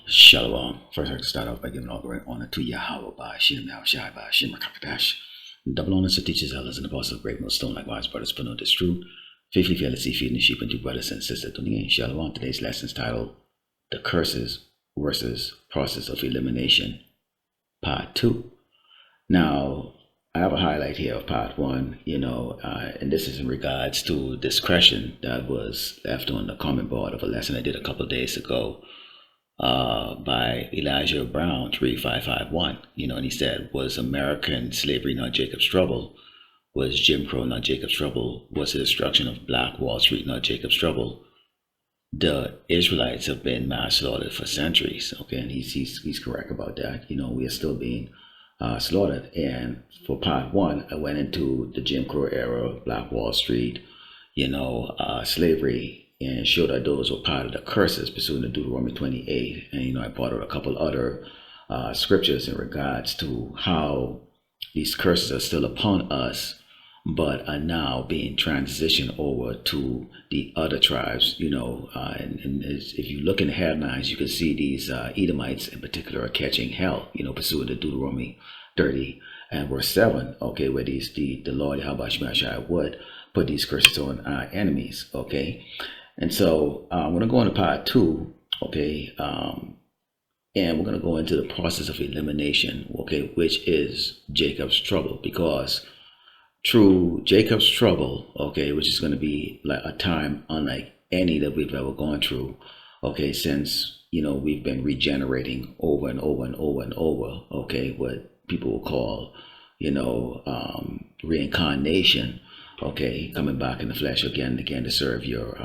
Shalom. First, I'd like to start off by giving all great honor to Yahweh by Shem Shai by Shem Kakadash. Double honors to teachers, elders, and apostles of Great Millstone, likewise, brothers, put on this truth. Faithfully, fearlessly feeding the sheep and two brothers and sisters tuning in. Shalom. Today's lesson is titled The Curses versus Process of Elimination, Part 2. Now, I have a highlight here of Part 1, and this is in regards to discretion that was left on the comment board of a lesson I did a couple of days ago. By Elijah Brown 3551, and he said, was American slavery not Jacob's trouble? Was Jim Crow not Jacob's trouble? Was the destruction of Black Wall Street not Jacob's trouble? The Israelites have been mass slaughtered for centuries, okay, and he's correct about that. We are still being slaughtered. And for part 1, I went into the Jim Crow era, Black Wall Street, slavery, and showed that those were part of the curses pursuant to Deuteronomy 28. And, I brought out a couple other scriptures in regards to how these curses are still upon us, but are now being transitioned over to the other tribes, and if you look in the headlines, you can see these Edomites in particular are catching hell, pursuant to Deuteronomy 30 and verse 7, okay, where the Lord Yahweh Shai would put these curses on our enemies, okay. And so I'm going to go into part 2, okay, and we're going to go into the process of elimination, okay, which is Jacob's trouble, because through Jacob's trouble, okay, which is going to be like a time unlike any that we've ever gone through, okay, since, we've been regenerating over and over and over and over, okay, what people will call, reincarnation, okay, coming back in the flesh again and again to serve your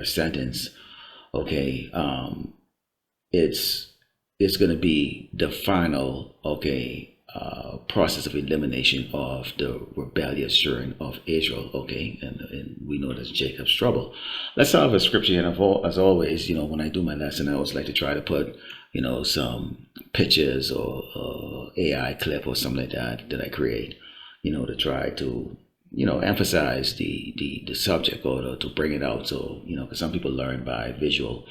sentence, okay. It's going to be the final, okay, process of elimination of the rebellious children of Israel, okay, and we know that's Jacob's trouble. Let's start with a scripture, and as always, when I do my lesson, I always like to try to put, some pictures or AI clip or something like that I create, to try to emphasize the subject, or to bring it out. So, because some people learn by visual,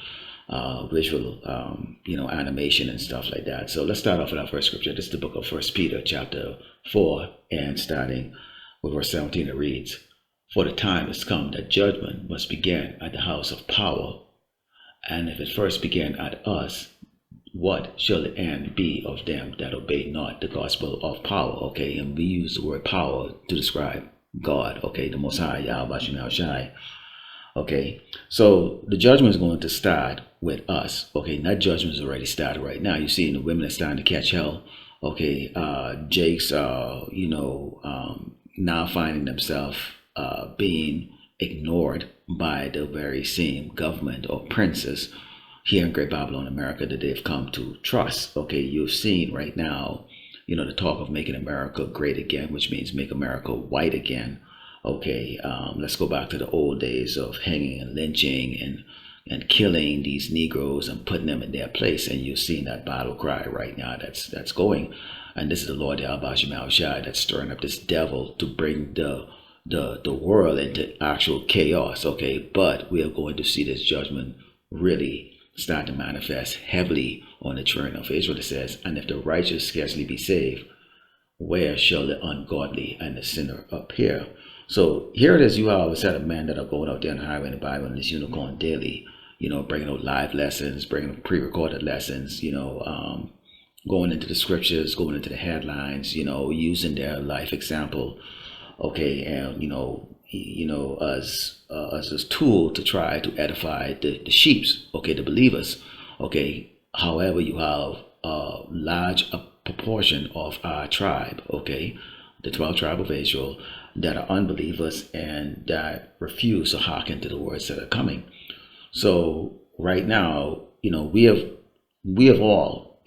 animation and stuff like that. So let's start off with our first scripture. This is the book of 1 Peter chapter 4, and starting with verse 17, it reads, "For the time has come that judgment must begin at the house of power. And if it first began at us, what shall the end be of them that obey not the gospel of power?" Okay, and we use the word power to describe God, okay, the Most High, Yahweh Shai. Okay, so the judgment is going to start with us. Okay, that judgment is already started right now. You see, the women are starting to catch hell. Okay, Jake's, now finding themselves being ignored by the very same government or princes here in Great Babylon, America, that they've come to trust. Okay, you've seen right now, the talk of making America great again, which means make America white again. Okay, let's go back to the old days of hanging and lynching and killing these Negroes and putting them in their place. And you're seeing that battle cry right now that's going. And this is the Lord Yahweh Shai that's stirring up this devil to bring the world into actual chaos. Okay, but we are going to see this judgment really start to manifest heavily on the children of Israel. It says, "And if the righteous scarcely be saved, where shall the ungodly and the sinner appear?" So here it is, you have a set of men that are going out there on the highway in the Bible and this unicorn daily, bringing out live lessons, bringing out pre-recorded lessons, going into the scriptures, going into the headlines, using their life example, okay, and as a tool to try to edify the sheeps, okay, the believers, okay. However, you have a large proportion of our tribe, okay, the 12 tribe of Israel, that are unbelievers and that refuse to hearken to the words that are coming. So right now, we have all,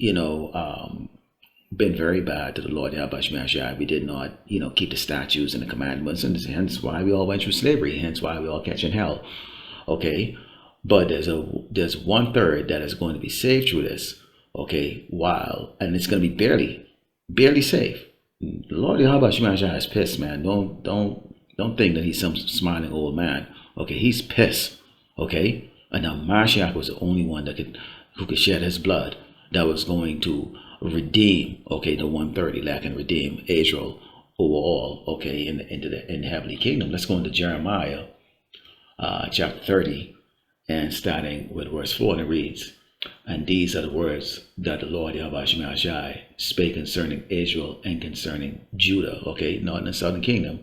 been very bad to the Lord Yahweh Shai. We did not, keep the statutes and the commandments, and hence why we all went through slavery, hence why we all catching hell. Okay, but there's 1/3 that is going to be saved through this. Okay, and it's going to be barely safe. The Lord Yahweh Shai is pissed, man. Don't think that he's some smiling old man. Okay, he's pissed. Okay, and now Mashiach was the only one that could who could shed his blood, that was going to redeem, okay, the 130, that can redeem Israel overall, okay, in the heavenly kingdom. Let's go into Jeremiah chapter 30, and starting with verse 4, and it reads, "And these are the words that the Lord Yahweh Shemashai spake concerning Israel and concerning Judah," okay, not in the southern kingdom.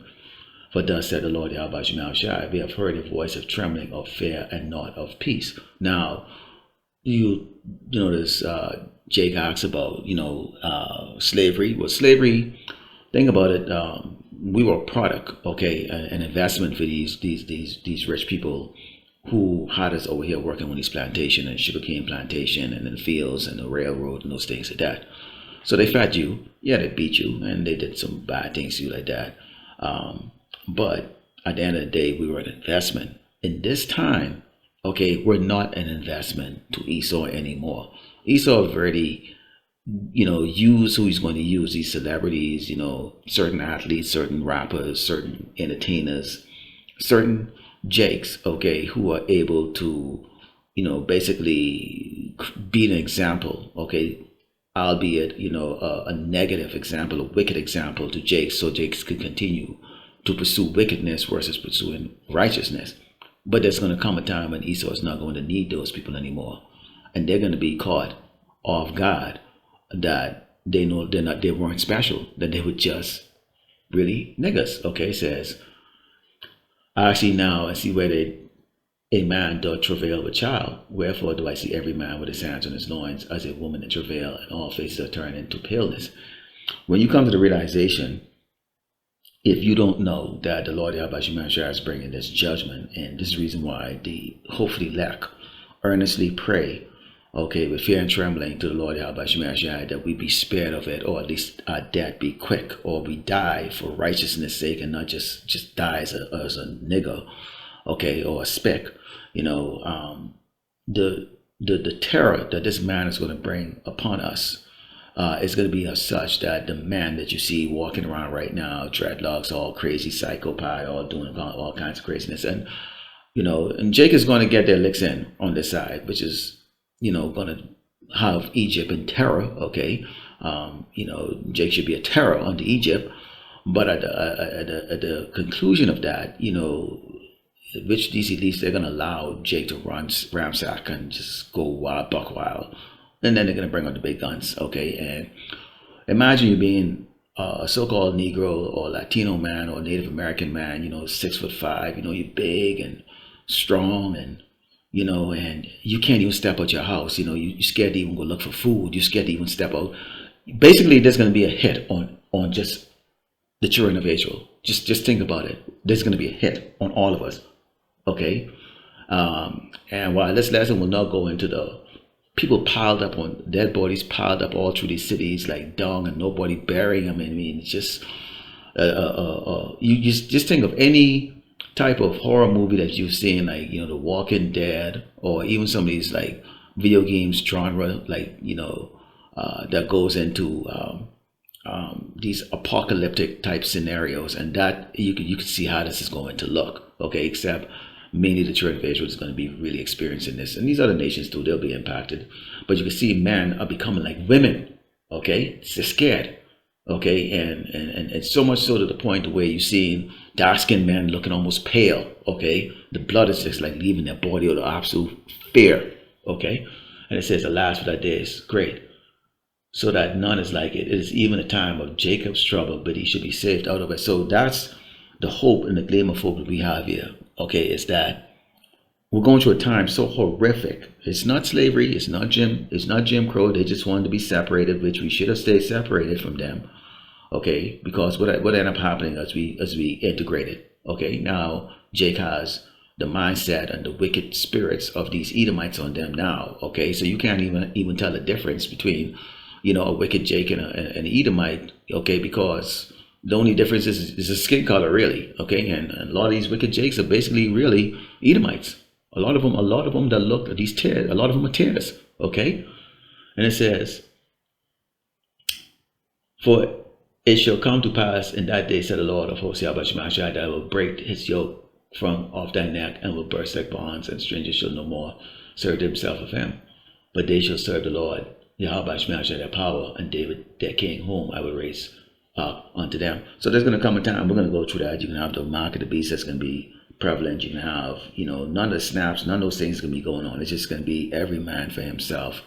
"For thus said the Lord Yahweh Shemashai, we have heard a voice of trembling, of fear, and not of peace." Now, you notice Jake asks about, slavery. Well, slavery, think about it, we were a product, okay, an investment for these rich people who had us over here working on these plantation and sugarcane plantation and in the fields and the railroad and those things like that. So they fed you, yeah, they beat you, and they did some bad things to you like that. But at the end of the day, we were an investment. In this time, okay, we're not an investment to Esau anymore. Esau already, use who he's going to use, these celebrities, certain athletes, certain rappers, certain entertainers, certain Jakes, okay, who are able to, basically be an example, okay, albeit, a negative example, a wicked example to Jakes, so Jakes could continue to pursue wickedness versus pursuing righteousness. But there's going to come a time when Esau is not going to need those people anymore, and they're going to be caught off guard that they know they weren't special, that they were just really niggas. Okay, it says, "I see now and see whether a man doth travail with child. Wherefore do I see every man with his hands on his loins as a woman in travail, and all faces are turned into paleness." When you come to the realization, if you don't know that the Lord Yahweh Shemashai is bringing this judgment, and this is the reason why the hopefully lack earnestly pray, okay, with fear and trembling to the Lord Yahweh Shemashai, that we be spared of it, or at least our death be quick, or we die for righteousness' sake and not just die as a nigger, okay, or a speck. The terror that this man is going to bring upon us is going to be as such that the man that you see walking around right now, dreadlocks, all crazy, psychopath, all doing all kinds of craziness, and and Jake is going to get their licks in on this side, which is going to have Egypt in terror, okay. Jake should be a terror unto Egypt, but at the conclusion of that, which these elites, they're going to allow Jake to run ramsack and just go wild, buck wild, and then they're going to bring out the big guns, okay. And imagine you being a so-called Negro or Latino man or Native American man, 6'5", you're big and strong, and and you can't even step out your house. You're scared to even go look for food. You're scared to even step out. Basically, there's going to be a hit on just the children of Israel. Just think about it. There's going to be a hit on all of us. Okay. And while this lesson will not go into the people piled up on dead bodies, piled up all through these cities like dung, and nobody burying them. I mean, it's just you just think of any type of horror movie that you've seen, like The Walking Dead, or even some of these like video games genre, like that goes into these apocalyptic type scenarios, and that you can see how this is going to look, okay. Except mainly the children of Israel is going to be really experiencing this, and these other nations too, they'll be impacted. But you can see men are becoming like women, okay. They're scared, okay, and so much so to the point where you're seeing dark-skinned men looking almost pale, okay. The blood is just like leaving their body out of absolute fear, okay. And it says, "Alas, for that day is great, so that none is like it. It is even a time of Jacob's trouble, but he should be saved out of it." So that's the hope and the gleam of hope that we have here, okay, is that we're going through a time so horrific. It's not slavery, it's not Jim Crow. They just wanted to be separated, which we should have stayed separated from them, okay, because what ended up happening as we integrated, okay. Now Jake has the mindset and the wicked spirits of these Edomites on them now, okay. So you can't even tell the difference between a wicked Jake and an Edomite, okay, because the only difference is the skin color, really, okay. And a lot of these wicked Jakes are basically really Edomites. A lot of them that look at these tears, a lot of them are tears, okay. And it says, "For it shall come to pass in that day, said the Lord of hosts, Yahweh Shemashai, that I will break his yoke from off thy neck, and will burst thy bonds, and strangers shall no more serve themselves of him." but they shall serve the Lord. Yahweh shall their power, and David their king, whom I will raise unto them. So there's going to come a time, we're going to go through that. You can have the mark of the beast that's going to be prevalent. You can have, none of the snaps, none of those things going to be going on. It's just going to be every man for himself.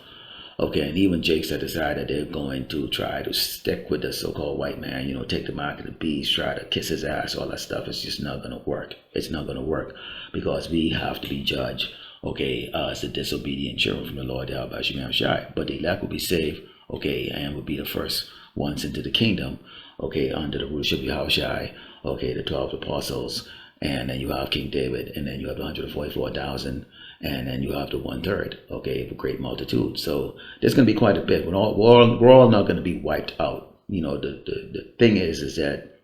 Okay, and even Jake set aside that they're going to try to stick with the so-called white man, take the mark of the beast, try to kiss his ass, all that stuff. It's just not going to work. It's not going to work because we have to be judged, okay, as the disobedient children from the Lord, Yahweh Shai. But the elect will be saved, okay, and will be the first ones into the kingdom, okay, under the rulership of Yahweh, okay, the 12 apostles, and then you have King David, and then you have the 144,000, and then you have the 1/3, okay, a great multitude. So there's going to be quite a bit. We're all not going to be wiped out. The thing is that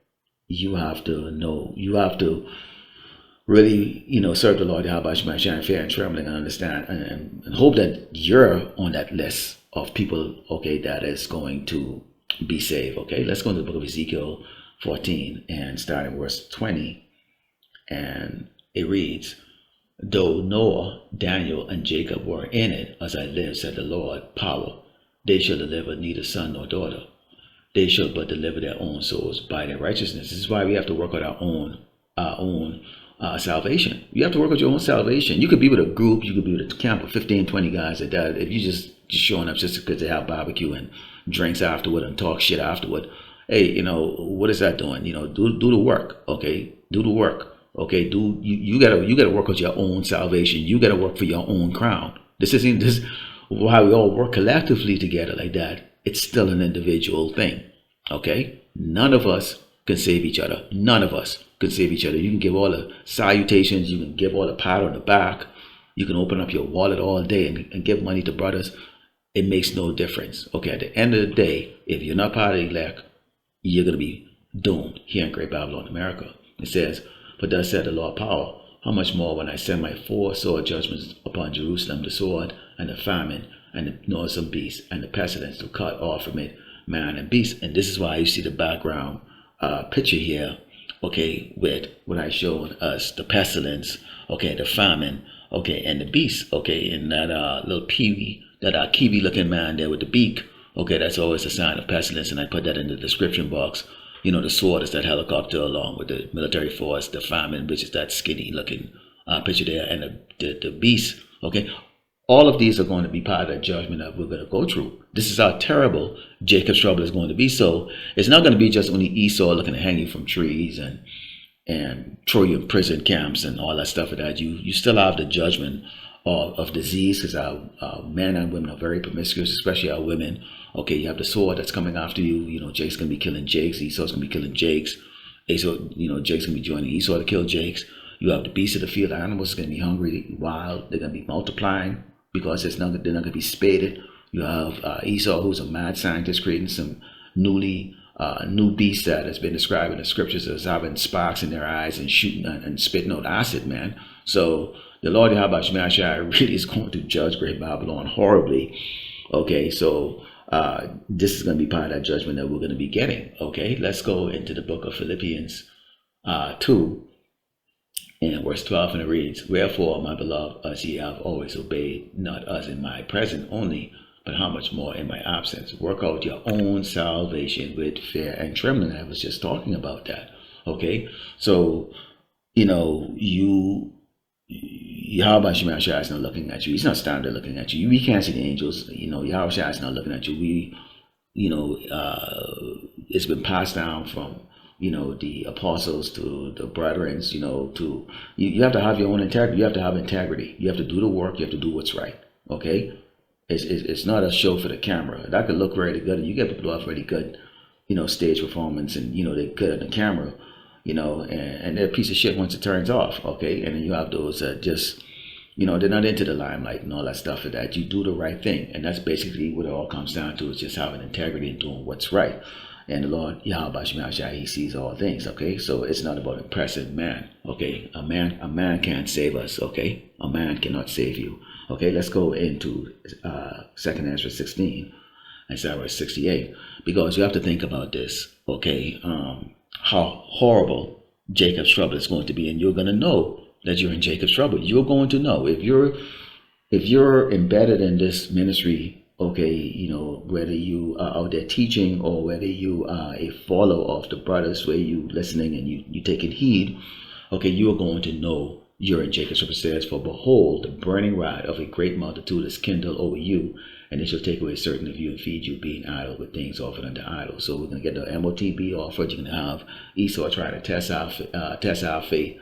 you have to know, you have to really, serve the Lord, Yahweh Shai, fear and trembling, and understand, and hope that you're on that list of people, okay, that is going to be saved. Okay, let's go into the book of Ezekiel 14 and start at verse 20. And it reads, though Noah, Daniel, and Jacob were in it, as I live, said the Lord, power, they shall deliver neither son nor daughter. They shall but deliver their own souls by their righteousness. This is why we have to work on our own salvation. You have to work on your own salvation. You could be with a group, you could be with a camp of 15, 20 guys like that. If you just showing up just because they have barbecue and drinks afterward and talk shit afterward, hey, what is that doing? Do the work, okay? Do the work. Okay, you gotta work with your own salvation. You gotta work for your own crown. This why we all work collectively together like that. It's still an individual thing. Okay, none of us can save each other. None of us can save each other. You can give all the salutations. You can give all the pat on the back. You can open up your wallet all day and give money to brothers. It makes no difference. Okay, at the end of the day, if you're not part of the elect, you're gonna be doomed here in Great Babylon, America. It says, but thus said the Lord power, how much more when I send my 4 sword judgments upon Jerusalem, the sword and the famine and the noisome beast and the pestilence to cut off from it man and beast. And this is why you see the background picture here, okay, with what I showed us, the pestilence, okay, the famine, okay, and the beast, okay, and that little kiwi looking man there with the beak, okay, that's always a sign of pestilence, and I put that in the description box. The sword is that helicopter along with the military force, the famine, which is that skinny looking picture there, and the beast, okay? All of these are going to be part of that judgment that we're going to go through. This is how terrible Jacob's trouble is going to be. So it's not going to be just only Esau looking to hang you from trees and throw you in prison camps and all that stuff like that. You still have the judgment of disease, because our men and women are very promiscuous, especially our women. Okay, you have the sword that's coming after you. Jake's gonna be killing Jakes. Esau's gonna be killing Jakes. Jake's gonna be joining Esau to kill Jakes. You have the beasts of the field. Animals are gonna be hungry, wild. They're gonna be multiplying because they're not gonna be spaded. You have Esau, who's a mad scientist, creating some new beast that has been described in the scriptures as having sparks in their eyes and shooting and spitting out acid, man. So the Lord Yahweh Shai really is going to judge Great Babylon horribly. Okay, so this is going to be part of that judgment that we're going to be getting. Okay, let's go into the book of Philippians 2 and verse 12, and it reads, wherefore, my beloved, as ye have always obeyed, not as in my presence only, but how much more in my absence, work out your own salvation with fear and trembling. I was just talking about that. Okay, so Yahweh Shai is not looking at you. He's not standing there looking at you. We can't see the angels. Yahweh Shai is not looking at you. It's been passed down from, the apostles to the brethren, you have to have your own integrity. You have to have integrity. You have to do the work. You have to do what's right. Okay? It's not a show for the camera. That could look really good, and you get people who have really good, stage performance, and, they're good on the camera. And they're a piece of shit once it turns off, okay? And then you have those that just, they're not into the limelight and all that stuff, that you do the right thing. And that's basically what it all comes down to, is just having integrity and doing what's right. And the Lord, Yahweh Shai, he sees all things, okay? So it's not about impressing man, okay? A man can't save us, okay? A man cannot save you. Okay, let's go into 2nd Ezra 16 and verse 68, because you have to think about this, okay? How horrible Jacob's trouble is going to be, and you're going to know that you're in Jacob's trouble. You're going to know if you're if you're embedded in this ministry, okay, whether you are out there teaching or whether you are a follower of the brothers where you listening and you taking heed, okay, you are going to know you're in Jacob's River says, for behold, the burning rod of a great multitude is kindled over you, and it shall take away certain of you and feed you, being idle with things offered unto idols. So we're going to get the MOTB offered. You're going to have Esau trying to test our faith,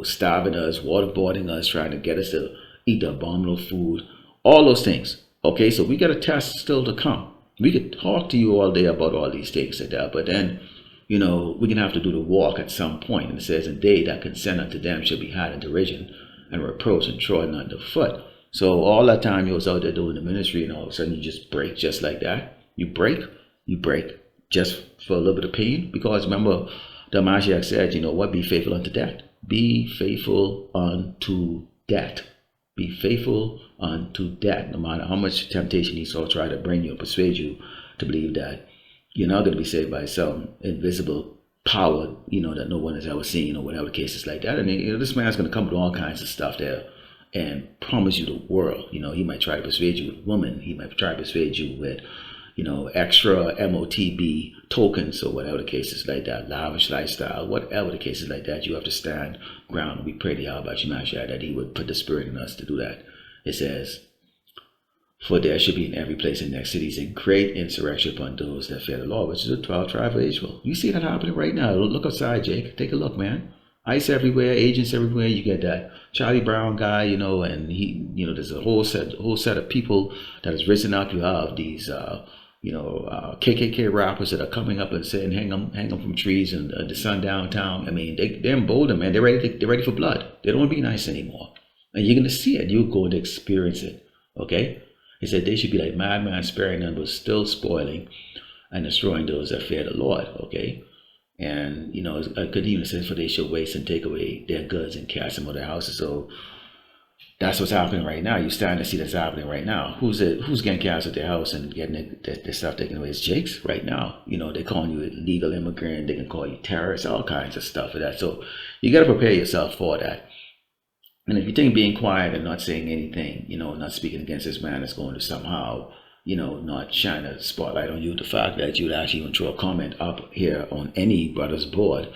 starving us, waterboarding us, trying to get us to eat the abominable food, all those things. Okay, so we got a test still to come. We could talk to you all day about all these things like that, but then, we're going to have to do the walk at some point. And it says, and they that consent unto them shall be had in derision and reproach and trodden under foot. So all that time you was out there doing the ministry, and all of a sudden you just break just like that. You break just for a little bit of pain. Because remember, the Mashiach said, what? Be faithful unto death. Be faithful unto death. Be faithful unto death. No matter how much temptation Esau try to bring you and persuade you to believe that you're not going to be saved by some invisible power, that no one has ever seen, or whatever the case is like that. And this man's going to come with all kinds of stuff there and promise you the world. He might try to persuade you with women. He might try to persuade you with, extra MOTB tokens, or whatever the case is like that, lavish lifestyle, whatever the case is like that. You have to stand ground. We pray to Yahweh Shemashah that he would put the spirit in us to do that. It says, for there should be in every place in their cities a great insurrection upon those that fear the Lord, which is the 12th tribe of Israel. You see that happening right now. Look outside, Jake. Take a look, man. ICE everywhere, agents everywhere. You get that Charlie Brown guy, and he, there's a whole set of people that has risen up. You have these, KKK rappers that are coming up and saying, hang them from trees and the sun downtown. I mean, they're emboldened, man. They're ready for blood. They don't want to be nice anymore. And you're going to see it. You're going to experience it. Okay? He said they should be like madman, sparing none, but still spoiling and destroying those that fear the Lord. Okay, and it could even say, for they shall waste and take away their goods and cast them out of their houses. So that's what's happening right now. You're starting to see that's happening right now. Who's getting cast out their house and getting their stuff taken away? It's Jake's right now. They're calling you an illegal immigrant. They can call you terrorist, all kinds of stuff for that. So you got to prepare yourself for that. And if you think being quiet and not saying anything, not speaking against this man is going to somehow, not shine a spotlight on you, the fact that you'd actually even throw a comment up here on any brother's board,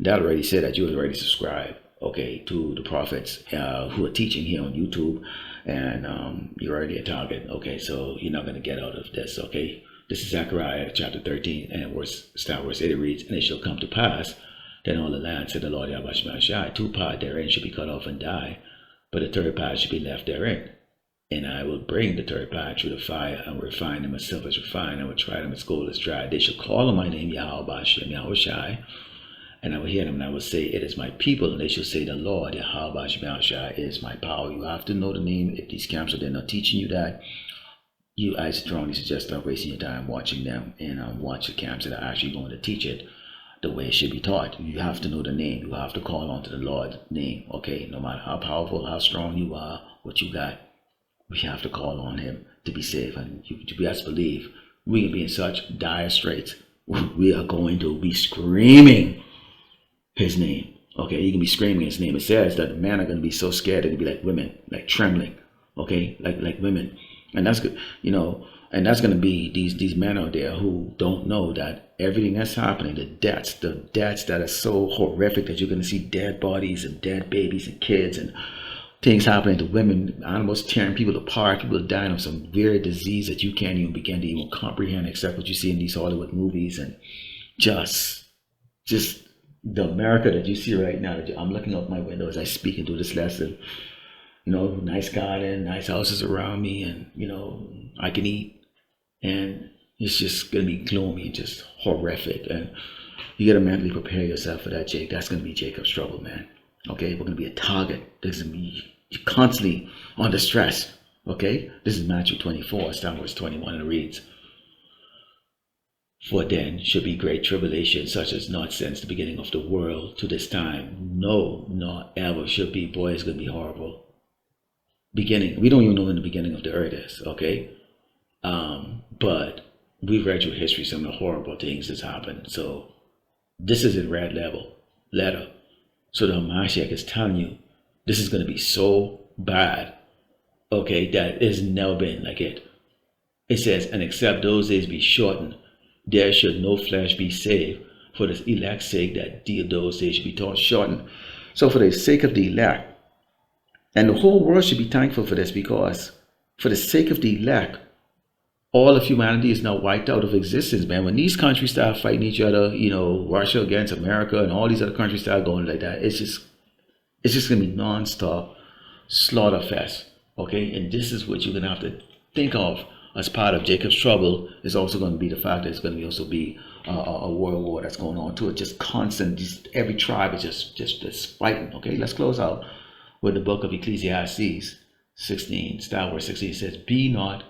that already said that you already subscribed, okay, to the prophets who are teaching here on YouTube, and you're already a target, okay, so you're not going to get out of this, okay. This is Zechariah chapter 13, and verse 8, it reads, and it shall come to pass, then all the land, said the Lord Yahweh Shemashah, 2 parts therein should be cut off and die, but the 3rd part should be left therein. And I will bring the 3rd part through the fire, and will refine them as silver is refined, and will try them as gold is tried. They shall call on my name Yahweh Shem Yahweh Shai, and I will hear them, and I will say, it is my people, and they shall say, the Lord Yahweh Shem Yahweh Shai is my power. You have to know the name. If these camps are there not teaching you that, I strongly suggest stop wasting your time watching them and watch the camps that are actually going to teach it the way it should be taught. You have to know the name. You have to call on to the Lord's name. Okay, no matter how powerful, how strong you are, what you got, we have to call on him to be saved. And you best believe we can be in such dire straits. We are going to be screaming his name. Okay, you can be screaming his name. It says that the men are going to be so scared that they'll be like women, like trembling. Okay, like women, and that's good. And that's going to be these men out there who don't know that everything that's happening, the deaths that are so horrific that you're going to see dead bodies and dead babies and kids and things happening to women, animals tearing people apart, people dying of some weird disease that you can't even begin to even comprehend except what you see in these Hollywood movies, and just the America that you see right now. I'm looking out my window as I speak and do this lesson. Nice garden, nice houses around me, and I can eat. And it's just going to be gloomy and just horrific. And you got to mentally prepare yourself for that, Jake. That's going to be Jacob's trouble, man. Okay? We're going to be a target. There's going to be constantly under stress. Okay? This is Matthew 24, starting verse 21, and it reads, for then should be great tribulation, such as not since the beginning of the world to this time. No, not ever should be. Boy, it's going to be horrible. Beginning. We don't even know when the beginning of the earth is. Okay? But we've read through history some of the horrible things that's happened. So this is in red letter. So the Mashiach is telling you this is going to be so bad, okay, that has never been like it. It says, and except those days be shortened, there should no flesh be saved, for the elect's sake that those days should be taught shortened. So for the sake of the elect, and the whole world should be thankful for this, because for the sake of the elect, all of humanity is now wiped out of existence, man. When these countries start fighting each other, Russia against America and all these other countries start going like that, it's just gonna be non-stop slaughter fest. Okay, and this is what you're gonna have to think of as part of Jacob's trouble. Is also going to be the fact that it's going to also be a world war that's going on too. It's just constant. Every tribe is just fighting. Okay, let's close out with the book of Ecclesiastes 16, start verse 16 says, "Be not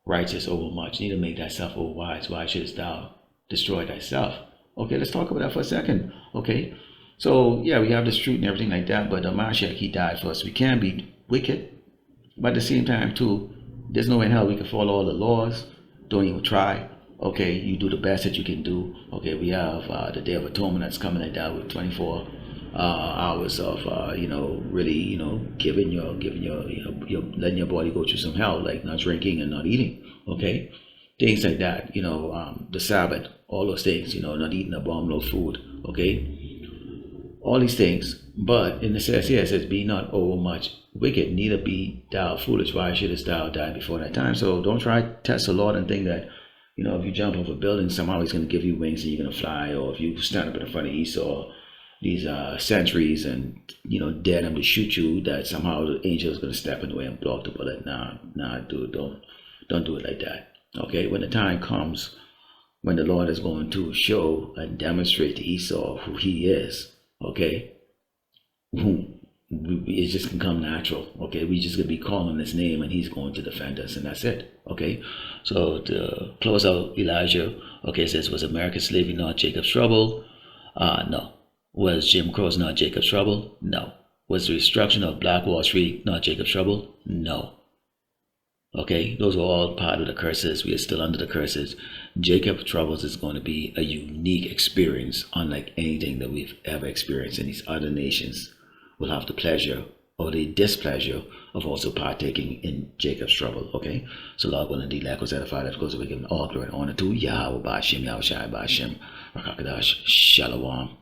righteous over much, neither make thyself over wise. Why shouldest thou destroy thyself?" Okay, let's talk about that for a second. Okay, so yeah, we have this truth and everything like that, but the Mashiach, he died for us. We can't be wicked, but at the same time too, there's no way in hell we can follow all the laws. Don't even try. Okay, you do the best that you can do. Okay, we have the Day of Atonement that's coming like that with 24 hours of really giving your letting your body go through some hell, like not drinking and not eating. Okay, things like that. The Sabbath, all those things. Not eating abominable food. Okay, all these things. But in the says here, it says, "Be not overmuch wicked, neither be thou foolish. Why shouldest thou die before thy time?" So don't try to test the Lord and think that, if you jump off a building, somehow he's going to give you wings and you're going to fly. Or if you stand up in front of Esau, these sentries, and, dare them to shoot you, that somehow the angel is going to step in the way and block the bullet. Nah, dude, don't do it like that. Okay, when the time comes, when the Lord is going to show and demonstrate to Esau who he is, okay, it just can come natural. Okay, we just gonna be calling his name and he's going to defend us, and that's it. Okay, so to close out Elijah, okay, it says, "Was American slavery not Jacob's trouble?" No. Was Jim Crow's not Jacob's trouble? No. Was the destruction of Black Wall Street not Jacob's trouble? No. Okay, those are all part of the curses. We are still under the curses. Jacob's troubles is going to be a unique experience, unlike anything that we've ever experienced in these other nations. Will have the pleasure or the displeasure of also partaking in Jacob's trouble. Okay, so Lord willing, the lack was edified. Of course, we give all glory and honor to Yahweh Ba'ashem, Yahweh Shai Ba'ashem, Rakakadash, Shalom.